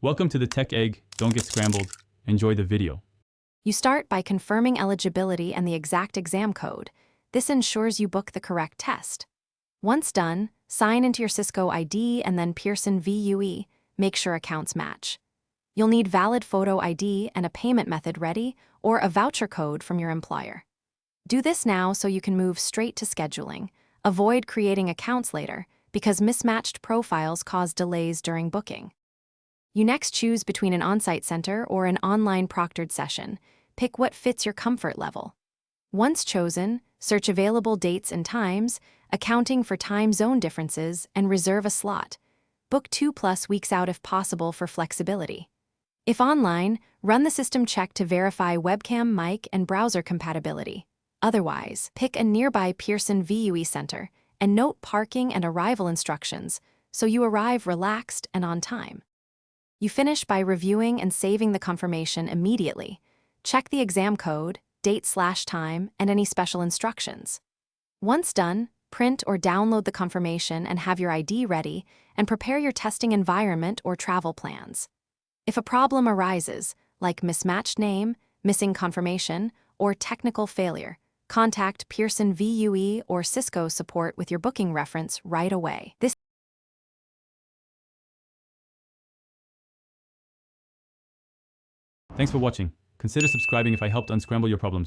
Welcome to the Tech Egg. Don't get scrambled. Enjoy the video. You start by confirming eligibility and the exact exam code. This ensures you book the correct test. Once done, sign into your Cisco ID and then Pearson VUE. Make sure accounts match. You'll need valid photo ID and a payment method ready, or a voucher code from your employer. Do this now so you can move straight to scheduling. Avoid creating accounts later, because mismatched profiles cause delays during booking. You next choose between an on-site center or an online proctored session. Pick what fits your comfort level. Once chosen, search available dates and times, accounting for time zone differences, and reserve a slot. Book 2+ weeks out if possible for flexibility. If online, run the system check to verify webcam, mic, and browser compatibility. Otherwise, pick a nearby Pearson VUE center and note parking and arrival instructions so you arrive relaxed and on time. You finish by reviewing and saving the confirmation immediately. Check the exam code, date/time, and any special instructions. Once done, print or download the confirmation and have your ID ready, and prepare your testing environment or travel plans. If a problem arises, like mismatched name, missing confirmation, or technical failure, contact Pearson VUE or Cisco support with your booking reference right away. Thanks for watching. Consider subscribing if I helped unscramble your problems.